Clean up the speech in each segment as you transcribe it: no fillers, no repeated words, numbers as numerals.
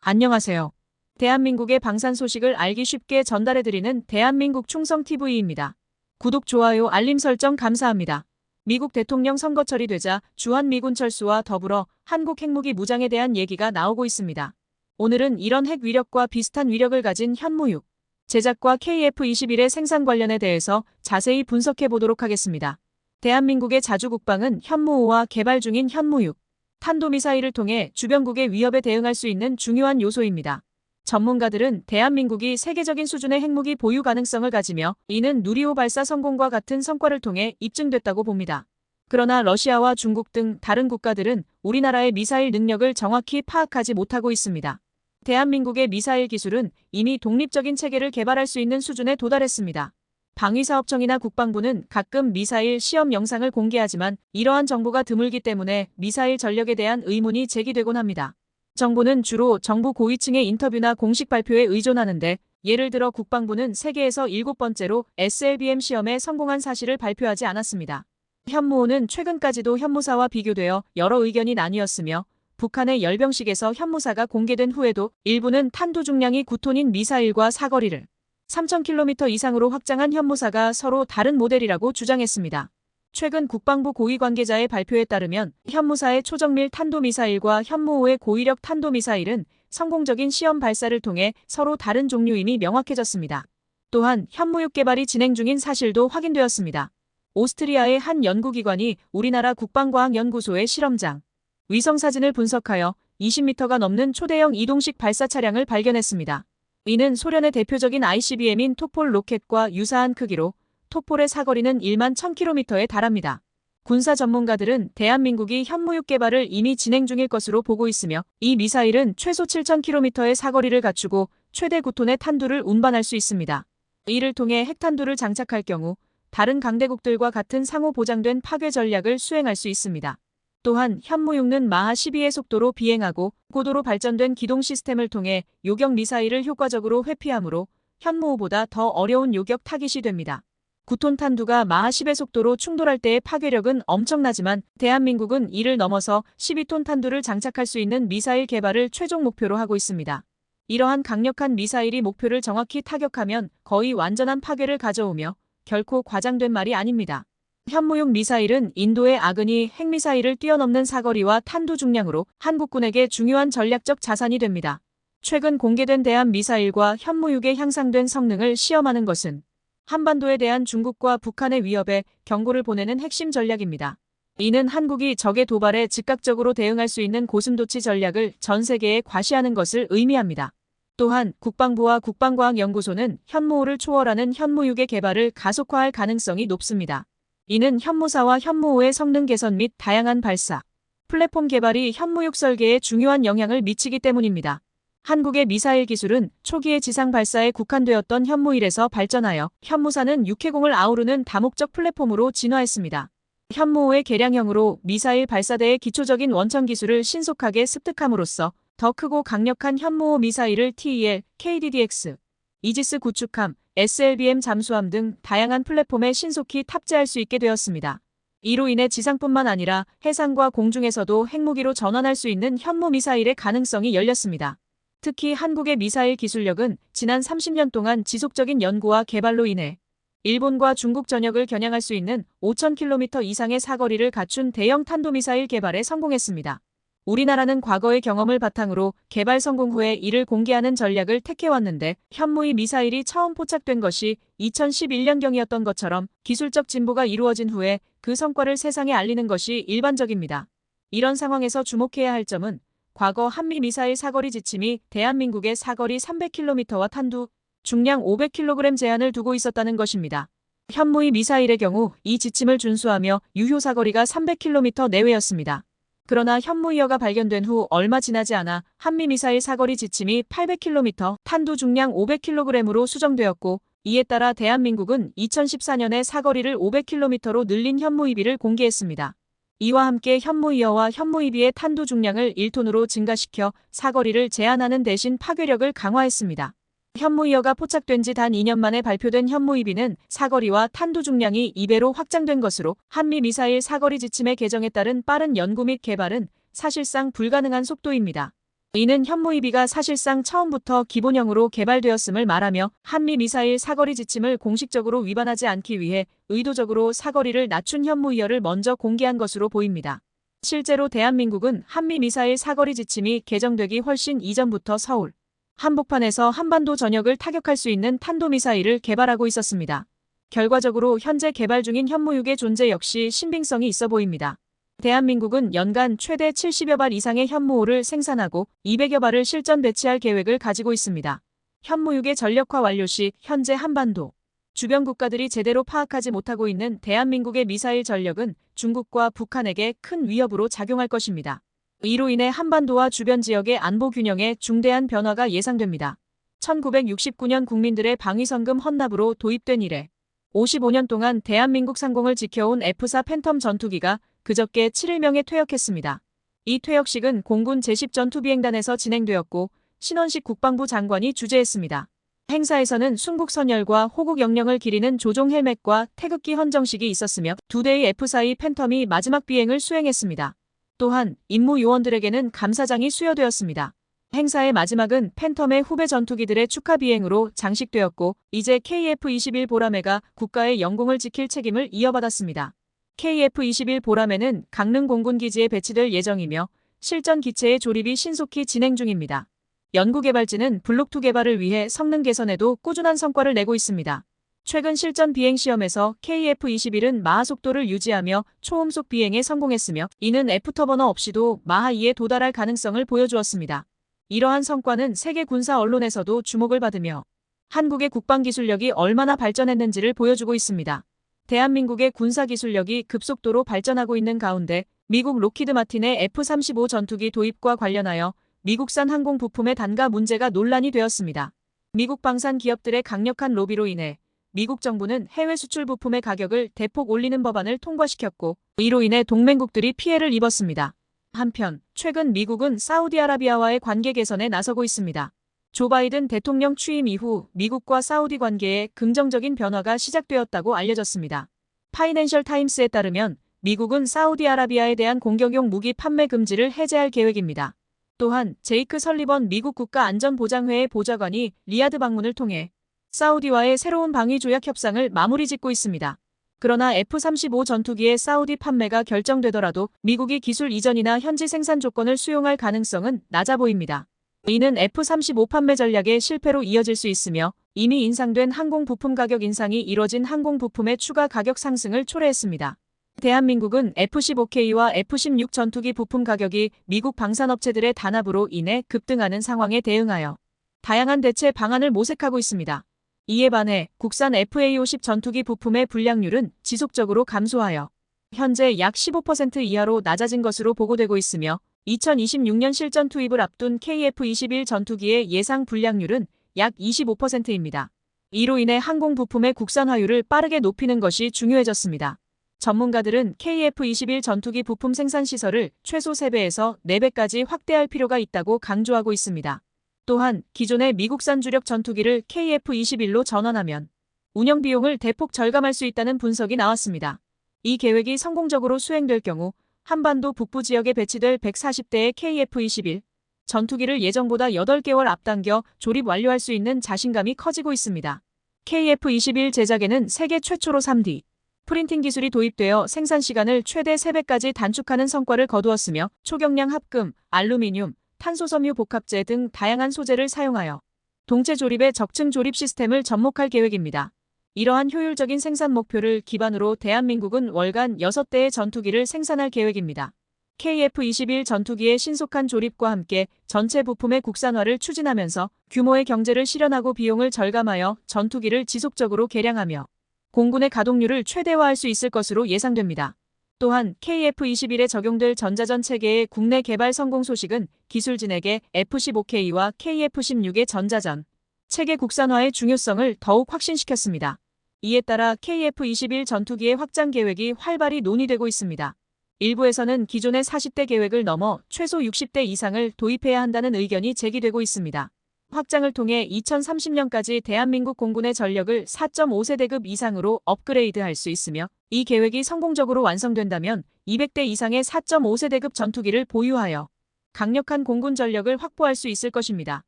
안녕하세요. 대한민국의 방산 소식을 알기 쉽게 전달해드리는 대한민국 충성TV입니다. 구독, 좋아요, 알림 설정 감사합니다. 미국 대통령 선거철이 되자 주한미군 철수와 더불어 한국 핵무기 무장에 대한 얘기가 나오고 있습니다. 오늘은 이런 핵 위력과 비슷한 위력을 가진 현무육 제작과 KF-21의 생산 관련에 대해서 자세히 분석해 보도록 하겠습니다. 대한민국의 자주국방은 현무5와 개발 중인 현무육 탄도미사일을 통해 주변국의 위협에 대응할 수 있는 중요한 요소입니다. 전문가들은 대한민국이 세계적인 수준의 핵무기 보유 가능성을 가지며 이는 누리호 발사 성공과 같은 성과를 통해 입증됐다고 봅니다. 그러나 러시아와 중국 등 다른 국가들은 우리나라의 미사일 능력을 정확히 파악하지 못하고 있습니다. 대한민국의 미사일 기술은 이미 독립적인 체계를 개발할 수 있는 수준에 도달했습니다. 방위사업청이나 국방부는 가끔 미사일 시험 영상을 공개하지만 이러한 정보가 드물기 때문에 미사일 전력에 대한 의문이 제기되곤 합니다. 정부는 주로 정부 고위층의 인터뷰나 공식 발표에 의존하는데 예를 들어 국방부는 세계에서 7번째로 SLBM 시험에 성공한 사실을 발표하지 않았습니다. 현무5는 최근까지도 현무사와 비교되어 여러 의견이 나뉘었으며 북한의 열병식에서 현무사가 공개된 후에도 일부는 탄두 중량이 9톤인 미사일과 사거리를 3,000km 이상으로 확장한 현무사가 서로 다른 모델이라고 주장했습니다. 최근 국방부 고위 관계자의 발표에 따르면 현무사의 초정밀 탄도미사일과 현무5의 고위력 탄도미사일은 성공적인 시험 발사를 통해 서로 다른 종류임이 명확해졌습니다. 또한 현무6 개발이 진행 중인 사실도 확인되었습니다. 오스트리아의 한 연구기관이 우리나라 국방과학연구소의 실험장 위성사진을 분석하여 20m가 넘는 초대형 이동식 발사 차량을 발견했습니다. 이는 소련의 대표적인 ICBM인 토폴 로켓과 유사한 크기로 토폴의 사거리는 1만 1000km에 달합니다. 군사 전문가들은 대한민국이 현무6 개발을 이미 진행 중일 것으로 보고 있으며 이 미사일은 최소 7000km의 사거리를 갖추고 최대 9톤의 탄두를 운반할 수 있습니다. 이를 통해 핵탄두를 장착할 경우 다른 강대국들과 같은 상호 보장된 파괴 전략을 수행할 수 있습니다. 또한 현무6는 마하 12의 속도로 비행하고 고도로 발전된 기동 시스템을 통해 요격 미사일을 효과적으로 회피하므로 현무5보다 더 어려운 요격 타깃이 됩니다. 9톤 탄두가 마하 10의 속도로 충돌할 때의 파괴력은 엄청나지만 대한민국은 이를 넘어서 12톤 탄두를 장착할 수 있는 미사일 개발을 최종 목표로 하고 있습니다. 이러한 강력한 미사일이 목표를 정확히 타격하면 거의 완전한 파괴를 가져오며 결코 과장된 말이 아닙니다. 현무6 미사일은 인도의 아그니 핵미사일을 뛰어넘는 사거리와 탄두 중량으로 한국군에게 중요한 전략적 자산이 됩니다. 최근 공개된 대한 미사일과 현무6의 향상된 성능을 시험하는 것은 한반도에 대한 중국과 북한의 위협에 경고를 보내는 핵심 전략입니다. 이는 한국이 적의 도발에 즉각적으로 대응할 수 있는 고슴도치 전략을 전 세계에 과시하는 것을 의미합니다. 또한 국방부와 국방과학연구소는 현무5를 초월하는 현무6의 개발을 가속화할 가능성이 높습니다. 이는 현무사와 현무5의 성능 개선 및 다양한 발사, 플랫폼 개발이 현무6 설계에 중요한 영향을 미치기 때문입니다. 한국의 미사일 기술은 초기의 지상 발사에 국한되었던 현무1에서 발전하여 현무사는 육해공을 아우르는 다목적 플랫폼으로 진화했습니다. 현무5의 개량형으로 미사일 발사대의 기초적인 원천 기술을 신속하게 습득함으로써 더 크고 강력한 현무5 미사일을 TEL, KDDX, 이지스 구축함, SLBM 잠수함 등 다양한 플랫폼에 신속히 탑재할 수 있게 되었습니다. 이로 인해 지상뿐만 아니라 해상과 공중에서도 핵무기로 전환할 수 있는 현무 미사일의 가능성이 열렸습니다. 특히 한국의 미사일 기술력은 지난 30년 동안 지속적인 연구와 개발로 인해 일본과 중국 전역을 겨냥할 수 있는 5000km 이상의 사거리를 갖춘 대형 탄도미사일 개발에 성공했습니다. 우리나라는 과거의 경험을 바탕으로 개발 성공 후에 이를 공개하는 전략을 택해왔는데 현무2 미사일이 처음 포착된 것이 2011년경이었던 것처럼 기술적 진보가 이루어진 후에 그 성과를 세상에 알리는 것이 일반적입니다. 이런 상황에서 주목해야 할 점은 과거 한미 미사일 사거리 지침이 대한민국의 사거리 300km와 탄두, 중량 500kg 제한을 두고 있었다는 것입니다. 현무2 미사일의 경우 이 지침을 준수하며 유효 사거리가 300km 내외였습니다. 그러나 현무2가 발견된 후 얼마 지나지 않아 한미 미사일 사거리 지침이 800km, 탄두 중량 500kg으로 수정되었고 이에 따라 대한민국은 2014년에 사거리를 500km로 늘린 현무2B를 공개했습니다. 이와 함께 현무2어와 현무2B의 탄두 중량을 1톤으로 증가시켜 사거리를 제한하는 대신 파괴력을 강화했습니다. 현무2어가 포착된 지 단 2년 만에 발표된 현무2B는 사거리와 탄두 중량이 2배로 확장된 것으로 한미 미사일 사거리 지침의 개정에 따른 빠른 연구 및 개발은 사실상 불가능한 속도입니다. 이는 현무이비가 사실상 처음부터 기본형으로 개발되었음을 말하며 한미 미사일 사거리 지침을 공식적으로 위반하지 않기 위해 의도적으로 사거리를 낮춘 현무이열을 먼저 공개한 것으로 보입니다. 실제로 대한민국은 한미 미사일 사거리 지침이 개정되기 훨씬 이전부터 서울, 한복판에서 한반도 전역을 타격할 수 있는 탄도미사일을 개발하고 있었습니다. 결과적으로 현재 개발 중인 현무육의 존재 역시 신빙성이 있어 보입니다. 대한민국은 연간 최대 70여 발 이상의 현무호를 생산하고 200여 발을 실전 배치할 계획을 가지고 있습니다. 현무육의 전력화 완료 시 현재 한반도 주변 국가들이 제대로 파악하지 못하고 있는 대한민국의 미사일 전력은 중국과 북한에게 큰 위협으로 작용할 것입니다. 이로 인해 한반도와 주변 지역의 안보 균형에 중대한 변화가 예상됩니다. 1969년 국민들의 방위성금 헌납으로 도입된 이래 55년 동안 대한민국 상공을 지켜온 F-4 팬텀 전투기가 그저께 7일명에 퇴역했습니다. 이 퇴역식은 공군 제10전투비행단에서 진행되었고 신원식 국방부 장관이 주재했습니다. 행사에서는 순국 선열과 호국 영령을 기리는 조종 헬멧과 태극기 헌정식이 있었으며 2대의 F-4E 팬텀이 마지막 비행을 수행했습니다. 또한 임무 요원들에게는 감사장이 수여되었습니다. 행사의 마지막은 팬텀의 후배 전투기들의 축하 비행으로 장식되었고 이제 KF-21 보라매가 국가의 영공을 지킬 책임을 이어받았습니다. KF-21 보라매는 강릉 공군기지에 배치될 예정이며 실전 기체의 조립이 신속히 진행 중입니다. 연구개발진은 블록2 개발을 위해 성능 개선에도 꾸준한 성과를 내고 있습니다. 최근 실전 비행 시험에서 KF-21은 마하 속도를 유지하며 초음속 비행에 성공했으며 이는 F터버너 없이도 마하 2에 도달할 가능성을 보여주었습니다. 이러한 성과는 세계 군사 언론에서도 주목을 받으며 한국의 국방기술력이 얼마나 발전했는지를 보여주고 있습니다. 대한민국의 군사기술력이 급속도로 발전하고 있는 가운데 미국 록히드 마틴의 F-35 전투기 도입과 관련하여 미국산 항공 부품의 단가 문제가 논란이 되었습니다. 미국 방산 기업들의 강력한 로비로 인해 미국 정부는 해외 수출 부품의 가격을 대폭 올리는 법안을 통과시켰고 이로 인해 동맹국들이 피해를 입었습니다. 한편 최근 미국은 사우디아라비아와의 관계 개선에 나서고 있습니다. 조 바이든 대통령 취임 이후 미국과 사우디 관계에 긍정적인 변화가 시작되었다고 알려졌습니다. 파이낸셜 타임스에 따르면 미국은 사우디아라비아에 대한 공격용 무기 판매 금지를 해제할 계획입니다. 또한 제이크 설리번 미국 국가안전보장회의 보좌관이 리야드 방문을 통해 사우디와의 새로운 방위 조약 협상을 마무리 짓고 있습니다. 그러나 F-35 전투기의 사우디 판매가 결정되더라도 미국이 기술 이전이나 현지 생산 조건을 수용할 가능성은 낮아 보입니다. 이는 F-35 판매 전략의 실패로 이어질 수 있으며 이미 인상된 항공 부품 가격 인상이 이뤄진 항공 부품의 추가 가격 상승을 초래했습니다. 대한민국은 F-15K와 F-16 전투기 부품 가격이 미국 방산업체들의 단합으로 인해 급등하는 상황에 대응하여 다양한 대체 방안을 모색하고 있습니다. 이에 반해 국산 FA-50 전투기 부품의 불량률은 지속적으로 감소하여 현재 약 15% 이하로 낮아진 것으로 보고되고 있으며 2026년 실전 투입을 앞둔 KF-21 전투기의 예상 불량률은 약 25%입니다. 이로 인해 항공 부품의 국산화율을 빠르게 높이는 것이 중요해졌습니다. 전문가들은 KF-21 전투기 부품 생산 시설을 최소 3배에서 4배까지 확대할 필요가 있다고 강조하고 있습니다. 또한 기존의 미국산 주력 전투기를 KF-21로 전환하면 운영 비용을 대폭 절감할 수 있다는 분석이 나왔습니다. 이 계획이 성공적으로 수행될 경우 한반도 북부 지역에 배치될 140대의 KF-21 전투기를 예정보다 8개월 앞당겨 조립 완료할 수 있는 자신감이 커지고 있습니다. KF-21 제작에는 세계 최초로 3D 프린팅 기술이 도입되어 생산 시간을 최대 3배까지 단축하는 성과를 거두었으며 초경량 합금, 알루미늄, 탄소섬유 복합재 등 다양한 소재를 사용하여 동체 조립의 적층 조립 시스템을 접목할 계획입니다. 이러한 효율적인 생산 목표를 기반으로 대한민국은 월간 6대의 전투기를 생산할 계획입니다. KF-21 전투기의 신속한 조립과 함께 전체 부품의 국산화를 추진하면서 규모의 경제를 실현하고 비용을 절감하여 전투기를 지속적으로 개량하며 공군의 가동률을 최대화할 수 있을 것으로 예상됩니다. 또한 KF-21에 적용될 전자전 체계의 국내 개발 성공 소식은 기술진에게 F-15K와 KF-16의 전자전 체계 국산화의 중요성을 더욱 확신시켰습니다. 이에 따라 KF-21 전투기의 확장 계획이 활발히 논의되고 있습니다. 일부에서는 기존의 40대 계획을 넘어 최소 60대 이상을 도입해야 한다는 의견이 제기되고 있습니다. 확장을 통해 2030년까지 대한민국 공군의 전력을 4.5세대급 이상으로 업그레이드할 수 있으며 이 계획이 성공적으로 완성된다면 200대 이상의 4.5세대급 전투기를 보유하여 강력한 공군 전력을 확보할 수 있을 것입니다.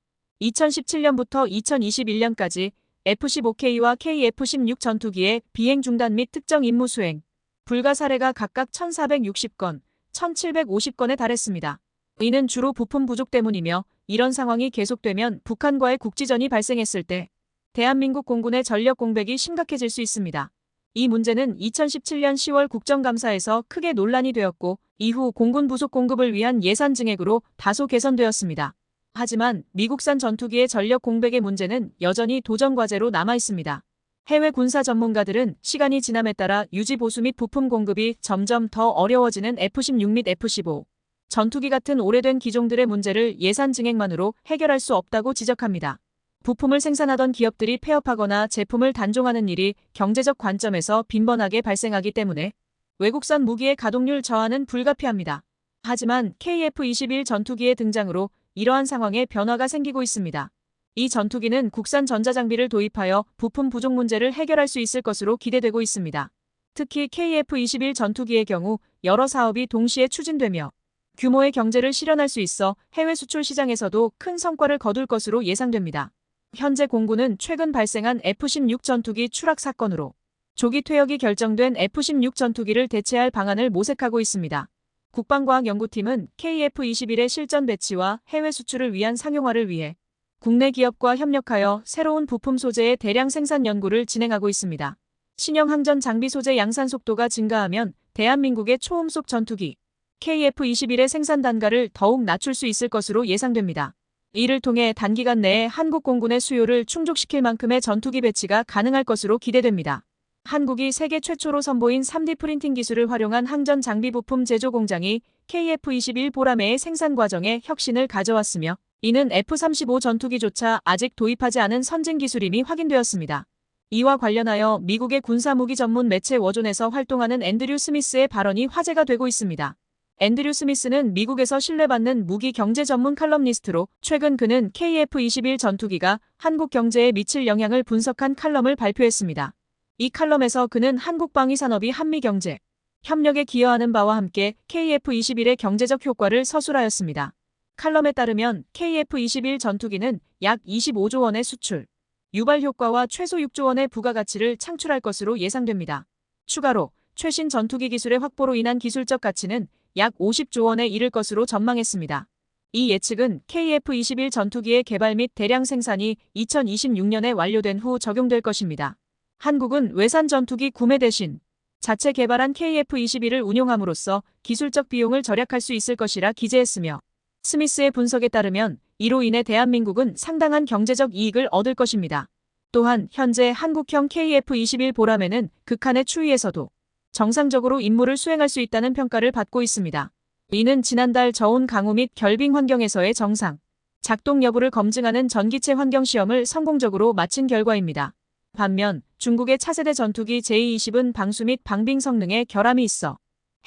2017년부터 2021년까지 F-15K와 KF-16 전투기의 비행 중단 및 특정 임무 수행, 불가 사례가 각각 1,460건, 1,750건에 달했습니다. 이는 주로 부품 부족 때문이며 이런 상황이 계속되면 북한과의 국지전이 발생했을 때 대한민국 공군의 전력 공백이 심각해질 수 있습니다. 이 문제는 2017년 10월 국정감사에서 크게 논란이 되었고 이후 공군 부속 공급을 위한 예산 증액으로 다소 개선되었습니다. 하지만 미국산 전투기의 전력 공백의 문제는 여전히 도전 과제로 남아 있습니다. 해외 군사 전문가들은 시간이 지남에 따라 유지 보수 및 부품 공급이 점점 더 어려워지는 F-16 및 F-15 전투기 같은 오래된 기종들의 문제를 예산 증액만으로 해결할 수 없다고 지적합니다. 부품을 생산하던 기업들이 폐업하거나 제품을 단종하는 일이 경제적 관점에서 빈번하게 발생하기 때문에 외국산 무기의 가동률 저하는 불가피합니다. 하지만 KF-21 전투기의 등장으로 이러한 상황에 변화가 생기고 있습니다. 이 전투기는 국산 전자장비를 도입하여 부품 부족 문제를 해결할 수 있을 것으로 기대되고 있습니다. 특히 KF-21 전투기의 경우 여러 사업이 동시에 추진되며 규모의 경제를 실현할 수 있어 해외 수출 시장에서도 큰 성과를 거둘 것으로 예상됩니다. 현재 공군은 최근 발생한 F-16 전투기 추락 사건으로 조기 퇴역이 결정된 F-16 전투기를 대체할 방안을 모색하고 있습니다. 국방과학연구팀은 KF-21의 실전 배치와 해외 수출을 위한 상용화를 위해 국내 기업과 협력하여 새로운 부품 소재의 대량 생산 연구를 진행하고 있습니다. 신형 항전 장비 소재 양산 속도가 증가하면 대한민국의 초음속 전투기 KF-21의 생산 단가를 더욱 낮출 수 있을 것으로 예상됩니다. 이를 통해 단기간 내에 한국 공군의 수요를 충족시킬 만큼의 전투기 배치가 가능할 것으로 기대됩니다. 한국이 세계 최초로 선보인 3D 프린팅 기술을 활용한 항전 장비 부품 제조 공장이 KF-21 보라매의 생산 과정에 혁신을 가져왔으며 이는 F-35 전투기조차 아직 도입하지 않은 선진 기술임이 확인되었습니다. 이와 관련하여 미국의 군사무기 전문 매체 워존에서 활동하는 앤드류 스미스의 발언이 화제가 되고 있습니다. 앤드류 스미스는 미국에서 신뢰받는 무기 경제 전문 칼럼니스트로 최근 그는 KF-21 전투기가 한국 경제에 미칠 영향을 분석한 칼럼을 발표했습니다. 이 칼럼에서 그는 한국 방위 산업이 한미 경제 협력에 기여하는 바와 함께 KF-21의 경제적 효과를 서술하였습니다. 칼럼에 따르면 KF-21 전투기는 약 25조 원의 수출, 유발 효과와 최소 6조 원의 부가가치를 창출할 것으로 예상됩니다. 추가로 최신 전투기 기술의 확보로 인한 기술적 가치는 약 50조 원에 이를 것으로 전망했습니다. 이 예측은 KF-21 전투기의 개발 및 대량 생산이 2026년에 완료된 후 적용될 것입니다. 한국은 외산 전투기 구매 대신 자체 개발한 KF-21을 운용함으로써 기술적 비용을 절약할 수 있을 것이라 기재했으며 스미스의 분석에 따르면 이로 인해 대한민국은 상당한 경제적 이익을 얻을 것입니다. 또한 현재 한국형 KF-21 보라매는 극한의 추위에서도 정상적으로 임무를 수행할 수 있다는 평가를 받고 있습니다. 이는 지난달 저온 강우 및 결빙 환경에서의 정상 작동 여부를 검증하는 전기체 환경 시험을 성공적으로 마친 결과입니다. 반면 중국의 차세대 전투기 J-20은 방수 및 방빙 성능에 결함이 있어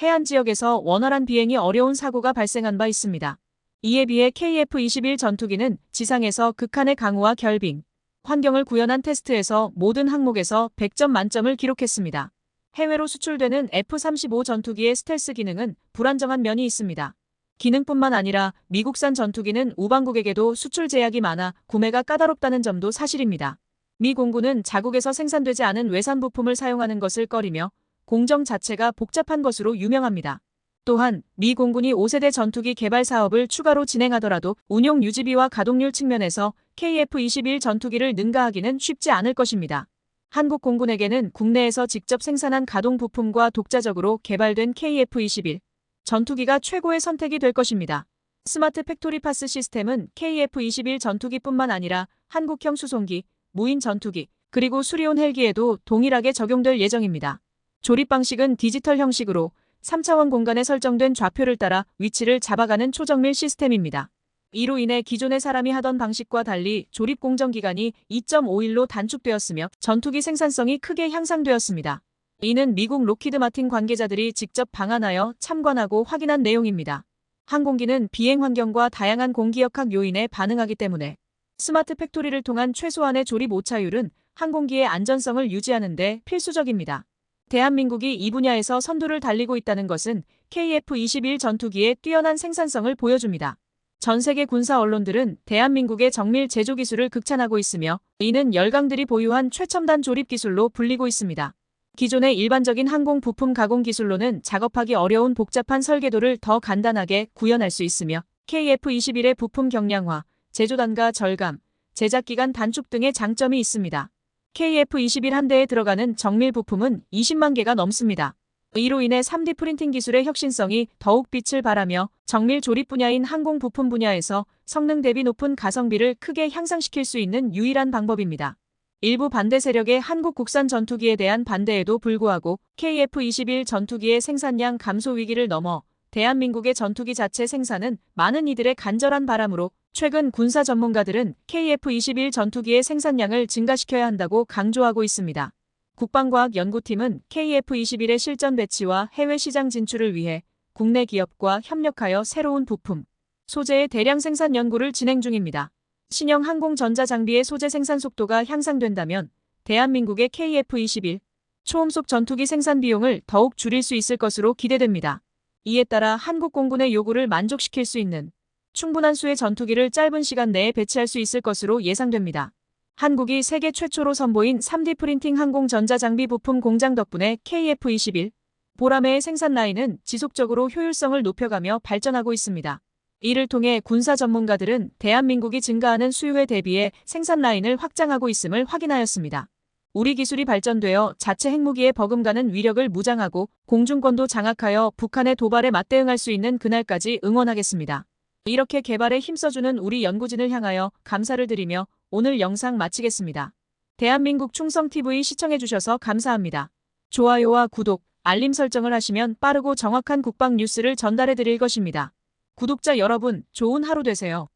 해안 지역에서 원활한 비행이 어려운 사고가 발생한 바 있습니다. 이에 비해 KF-21 전투기는 지상에서 극한의 강우와 결빙 환경을 구현한 테스트에서 모든 항목에서 100점 만점을 기록했습니다. 해외로 수출되는 F-35 전투기의 스텔스 기능은 불안정한 면이 있습니다. 기능뿐만 아니라 미국산 전투기는 우방국에게도 수출 제약이 많아 구매가 까다롭다는 점도 사실입니다. 미 공군은 자국에서 생산되지 않은 외산 부품을 사용하는 것을 꺼리며 공정 자체가 복잡한 것으로 유명합니다. 또한 미 공군이 5세대 전투기 개발 사업을 추가로 진행하더라도 운용 유지비와 가동률 측면에서 KF-21 전투기를 능가하기는 쉽지 않을 것입니다. 한국 공군에게는 국내에서 직접 생산한 가동 부품과 독자적으로 개발된 KF-21 전투기가 최고의 선택이 될 것입니다. 스마트 팩토리 파스 시스템은 KF-21 전투기뿐만 아니라 한국형 수송기, 무인 전투기, 그리고 수리온 헬기에도 동일하게 적용될 예정입니다. 조립 방식은 디지털 형식으로 3차원 공간에 설정된 좌표를 따라 위치를 잡아가는 초정밀 시스템입니다. 이로 인해 기존의 사람이 하던 방식과 달리 조립 공정 기간이 2.5일로 단축되었으며 전투기 생산성이 크게 향상되었습니다. 이는 미국 록히드 마틴 관계자들이 직접 방한하여 참관하고 확인한 내용입니다. 항공기는 비행 환경과 다양한 공기역학 요인에 반응하기 때문에 스마트 팩토리를 통한 최소한의 조립 오차율은 항공기의 안전성을 유지하는 데 필수적입니다. 대한민국이 이 분야에서 선두를 달리고 있다는 것은 KF-21 전투기의 뛰어난 생산성을 보여줍니다. 전 세계 군사 언론들은 대한민국의 정밀 제조 기술을 극찬하고 있으며 이는 열강들이 보유한 최첨단 조립 기술로 불리고 있습니다. 기존의 일반적인 항공 부품 가공 기술로는 작업하기 어려운 복잡한 설계도를 더 간단하게 구현할 수 있으며 KF-21의 부품 경량화, 제조 단가 절감, 제작 기간 단축 등의 장점이 있습니다. KF-21 한 대에 들어가는 정밀 부품은 20만 개가 넘습니다. 이로 인해 3D 프린팅 기술의 혁신성이 더욱 빛을 발하며 정밀 조립 분야인 항공 부품 분야에서 성능 대비 높은 가성비를 크게 향상시킬 수 있는 유일한 방법입니다. 일부 반대 세력의 한국 국산 전투기에 대한 반대에도 불구하고 KF-21 전투기의 생산량 감소 위기를 넘어 대한민국의 전투기 자체 생산은 많은 이들의 간절한 바람으로 최근 군사 전문가들은 KF-21 전투기의 생산량을 증가시켜야 한다고 강조하고 있습니다. 국방과학연구팀은 KF-21의 실전 배치와 해외 시장 진출을 위해 국내 기업과 협력하여 새로운 부품, 소재의 대량 생산 연구를 진행 중입니다. 신형 항공전자 장비의 소재 생산 속도가 향상된다면 대한민국의 KF-21 초음속 전투기 생산 비용을 더욱 줄일 수 있을 것으로 기대됩니다. 이에 따라 한국 공군의 요구를 만족시킬 수 있는 충분한 수의 전투기를 짧은 시간 내에 배치할 수 있을 것으로 예상됩니다. 한국이 세계 최초로 선보인 3D 프린팅 항공 전자장비 부품 공장 덕분에 KF-21 보라매의 생산 라인은 지속적으로 효율성을 높여가며 발전하고 있습니다. 이를 통해 군사 전문가들은 대한민국이 증가하는 수요에 대비해 생산 라인을 확장하고 있음을 확인하였습니다. 우리 기술이 발전되어 자체 핵무기에 버금가는 위력을 무장하고 공중권도 장악하여 북한의 도발에 맞대응할 수 있는 그날까지 응원하겠습니다. 이렇게 개발에 힘써주는 우리 연구진을 향하여 감사를 드리며 오늘 영상 마치겠습니다. 대한민국 충성TV 시청해주셔서 감사합니다. 좋아요와 구독, 알림 설정을 하시면 빠르고 정확한 국방 뉴스를 전달해드릴 것입니다. 구독자 여러분, 좋은 하루 되세요.